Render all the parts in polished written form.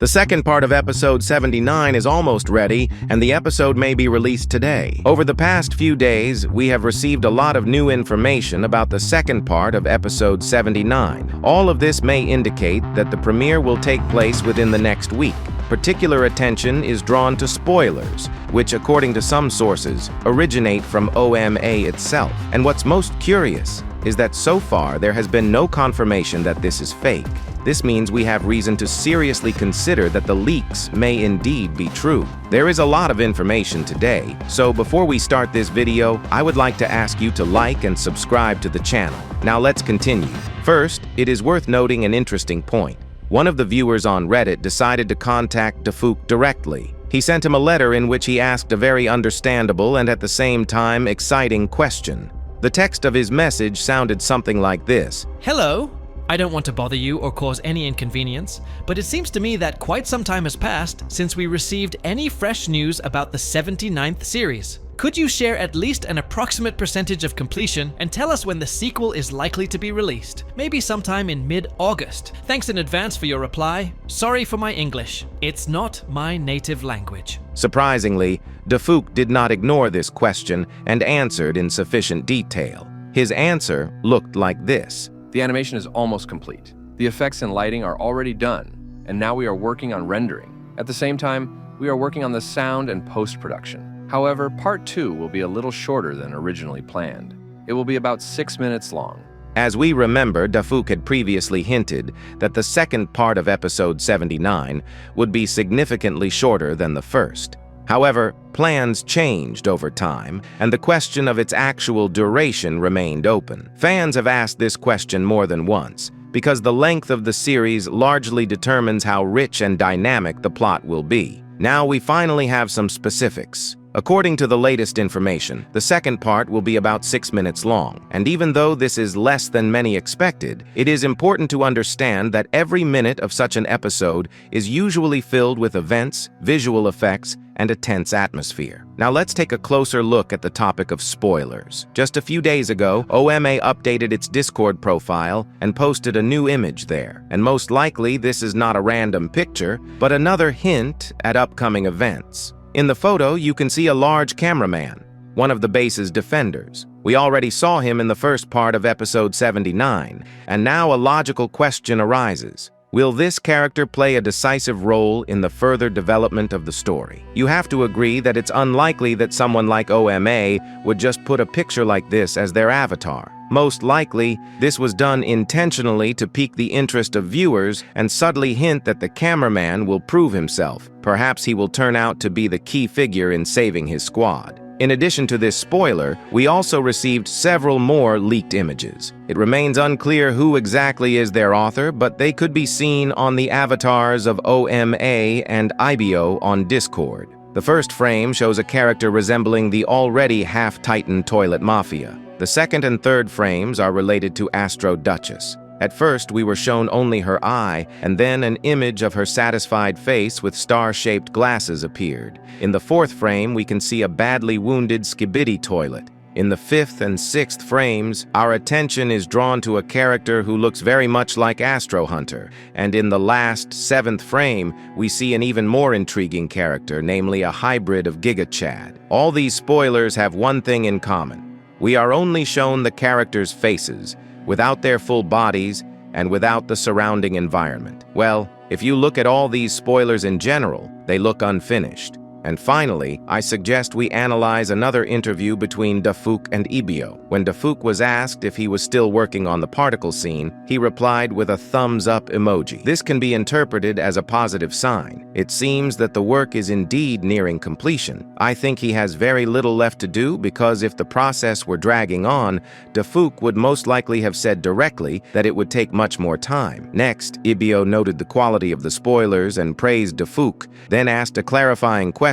The second part of episode 79 is almost ready, and the episode may be released today. Over the past few days, we have received a lot of new information about the second part of episode 79. All of this may indicate that the premiere will take place within the next week. Particular attention is drawn to spoilers, which, according to some sources, originate from OMA itself. And what's most curious is that so far there has been no confirmation that this is fake. This means we have reason to seriously consider that the leaks may indeed be true. There is a lot of information today, so before we start this video, I would like to ask you to like and subscribe to the channel. Now let's continue. First, it is worth noting an interesting point. One of the viewers on Reddit decided to contact Dafouk directly. He sent him a letter in which he asked a very understandable and at the same time exciting question. The text of his message sounded something like this. Hello. I don't want to bother you or cause any inconvenience, but it seems to me that quite some time has passed since we received any fresh news about the 79th series. Could you share at least an approximate percentage of completion and tell us when the sequel is likely to be released? Maybe sometime in mid-August. Thanks in advance for your reply. Sorry for my English. It's not my native language. Surprisingly, Dafouk did not ignore this question and answered in sufficient detail. His answer looked like this. The animation is almost complete. The effects and lighting are already done, and now we are working on rendering. At the same time, we are working on the sound and post-production. However, part 2 will be a little shorter than originally planned. It will be about 6 minutes long. As we remember, Dafouk had previously hinted that the second part of episode 79 would be significantly shorter than the first. However, plans changed over time, and the question of its actual duration remained open. Fans have asked this question more than once, because the length of the series largely determines how rich and dynamic the plot will be. Now we finally have some specifics. According to the latest information, the second part will be about 6 minutes long, and even though this is less than many expected, it is important to understand that every minute of such an episode is usually filled with events, visual effects, and a tense atmosphere. Now let's take a closer look at the topic of spoilers. Just a few days ago, OMA updated its Discord profile and posted a new image there, and most likely this is not a random picture, but another hint at upcoming events. In the photo, you can see a large cameraman, one of the base's defenders. We already saw him in the first part of episode 79, and now a logical question arises. Will this character play a decisive role in the further development of the story? You have to agree that it's unlikely that someone like OMA would just put a picture like this as their avatar. Most likely, this was done intentionally to pique the interest of viewers and subtly hint that the cameraman will prove himself. Perhaps he will turn out to be the key figure in saving his squad. In addition to this spoiler, we also received several more leaked images. It remains unclear who exactly is their author, but they could be seen on the avatars of OMA and IBO on Discord. The first frame shows a character resembling the already half-Titan Toilet Mafia. The second and third frames are related to Astro Duchess. At first, we were shown only her eye, and then an image of her satisfied face with star-shaped glasses appeared. In the fourth frame, we can see a badly wounded Skibidi Toilet. In the fifth and sixth frames, our attention is drawn to a character who looks very much like Astro Hunter, and in the last, seventh frame, we see an even more intriguing character, namely a hybrid of Giga Chad. All these spoilers have one thing in common. We are only shown the characters' faces, without their full bodies and without the surrounding environment. Well, if you look at all these spoilers in general, they look unfinished. And finally, I suggest we analyze another interview between Dafouk and Ibio. When Dafouk was asked if he was still working on the particle scene, he replied with a thumbs-up emoji. This can be interpreted as a positive sign. It seems that the work is indeed nearing completion. I think he has very little left to do because if the process were dragging on, Dafouk would most likely have said directly that it would take much more time. Next, Ibio noted the quality of the spoilers and praised Dafouk, then asked a clarifying question.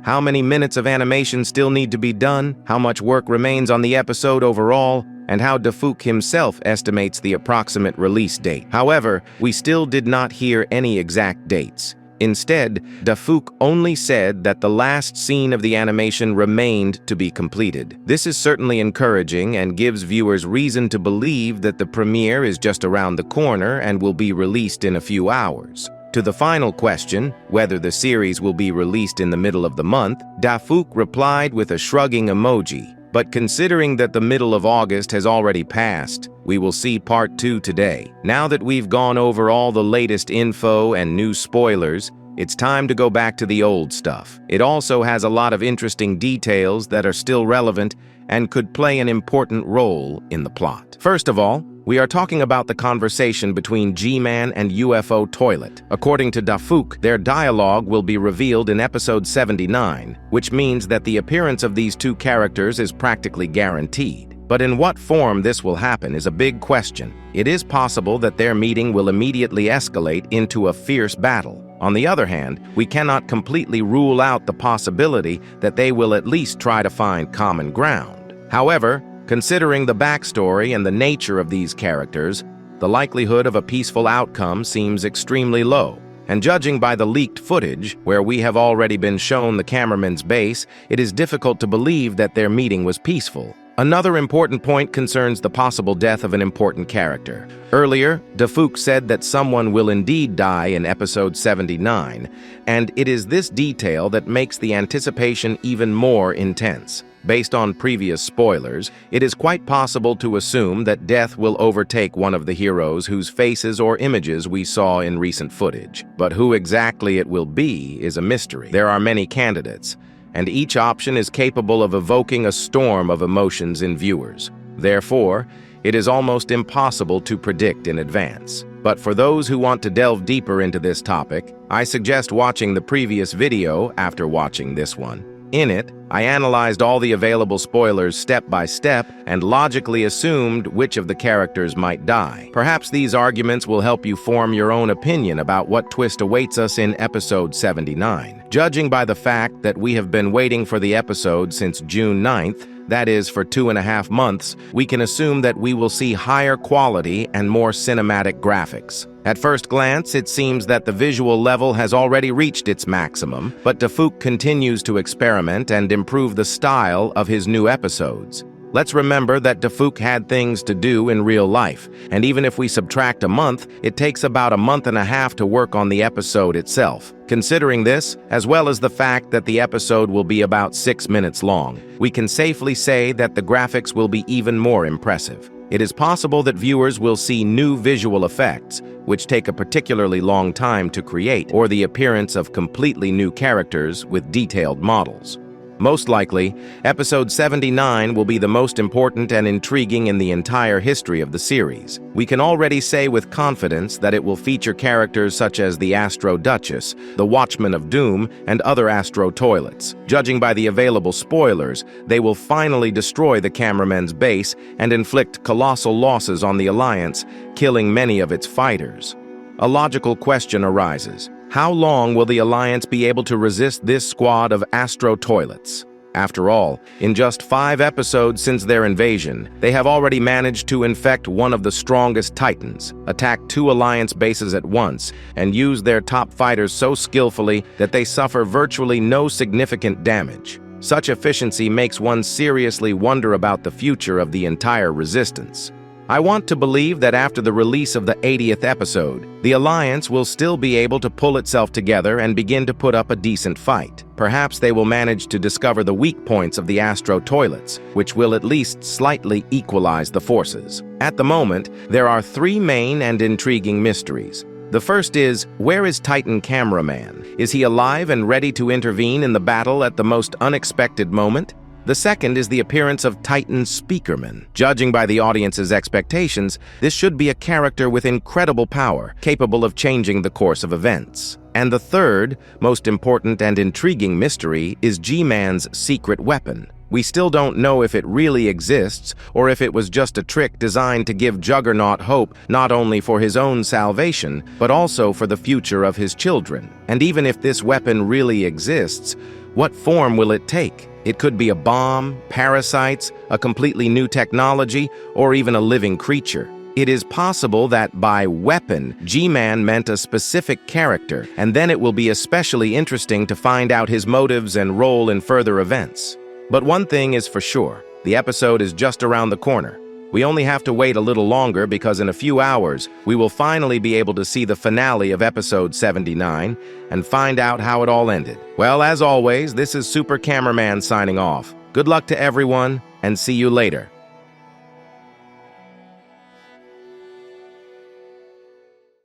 How many minutes of animation still need to be done? How much work remains on the episode overall? And how Dafouk himself estimates the approximate release date. However, we still did not hear any exact dates. Instead, Dafouk only said that the last scene of the animation remained to be completed. This is certainly encouraging and gives viewers reason to believe that the premiere is just around the corner and will be released in a few hours. To the final question, whether the series will be released in the middle of the month, Dafuk replied with a shrugging emoji. But considering that the middle of August has already passed, we will see part 2 today. Now that we've gone over all the latest info and new spoilers, it's time to go back to the old stuff. It also has a lot of interesting details that are still relevant and could play an important role in the plot. First of all, we are talking about the conversation between G-Man and UFO Toilet. According to Dafuk, their dialogue will be revealed in episode 79, which means that the appearance of these two characters is practically guaranteed. But in what form this will happen is a big question. It is possible that their meeting will immediately escalate into a fierce battle. On the other hand, we cannot completely rule out the possibility that they will at least try to find common ground. However, considering the backstory and the nature of these characters, the likelihood of a peaceful outcome seems extremely low. And judging by the leaked footage, where we have already been shown the cameraman's base, it is difficult to believe that their meeting was peaceful. Another important point concerns the possible death of an important character. Earlier, Dafuk said that someone will indeed die in episode 79, and it is this detail that makes the anticipation even more intense. Based on previous spoilers, it is quite possible to assume that death will overtake one of the heroes whose faces or images we saw in recent footage. But who exactly it will be is a mystery. There are many candidates, and each option is capable of evoking a storm of emotions in viewers. Therefore, it is almost impossible to predict in advance. But for those who want to delve deeper into this topic, I suggest watching the previous video after watching this one. In it, I analyzed all the available spoilers step by step and logically assumed which of the characters might die. Perhaps these arguments will help you form your own opinion about what twist awaits us in episode 79. Judging by the fact that we have been waiting for the episode since June 9th, that is, for 2.5 months, we can assume that we will see higher quality and more cinematic graphics. At first glance, it seems that the visual level has already reached its maximum, but Dafuk continues to experiment and improve the style of his new episodes. Let's remember that Dafuk had things to do in real life, and even if we subtract a month, it takes about 1.5 months to work on the episode itself. Considering this, as well as the fact that the episode will be about 6 minutes long, we can safely say that the graphics will be even more impressive. It is possible that viewers will see new visual effects, which take a particularly long time to create, or the appearance of completely new characters with detailed models. Most likely, episode 79 will be the most important and intriguing in the entire history of the series. We can already say with confidence that it will feature characters such as the Astro Duchess, the Watchman of Doom, and other Astro Toilets. Judging by the available spoilers, they will finally destroy the cameraman's base and inflict colossal losses on the Alliance, killing many of its fighters. A logical question arises. How long will the Alliance be able to resist this squad of Astro Toilets? After all, in just 5 episodes since their invasion, they have already managed to infect one of the strongest Titans, attack 2 Alliance bases at once, and use their top fighters so skillfully that they suffer virtually no significant damage. Such efficiency makes one seriously wonder about the future of the entire resistance. I want to believe that after the release of the 80th episode, the Alliance will still be able to pull itself together and begin to put up a decent fight. Perhaps they will manage to discover the weak points of the Astro Toilets, which will at least slightly equalize the forces. At the moment, there are 3 main and intriguing mysteries. The first is, where is Titan Cameraman? Is he alive and ready to intervene in the battle at the most unexpected moment? The second is the appearance of Titan Speakerman. Judging by the audience's expectations, this should be a character with incredible power, capable of changing the course of events. And the third, most important and intriguing mystery is G-Man's secret weapon. We still don't know if it really exists or if it was just a trick designed to give Juggernaut hope not only for his own salvation, but also for the future of his children. And even if this weapon really exists, what form will it take? It could be a bomb, parasites, a completely new technology, or even a living creature. It is possible that by weapon, G-Man meant a specific character, and then it will be especially interesting to find out his motives and role in further events. But one thing is for sure, the episode is just around the corner. We only have to wait a little longer because in a few hours, we will finally be able to see the finale of episode 79 and find out how it all ended. Well, as always, this is Super Cameraman signing off. Good luck to everyone, and see you later.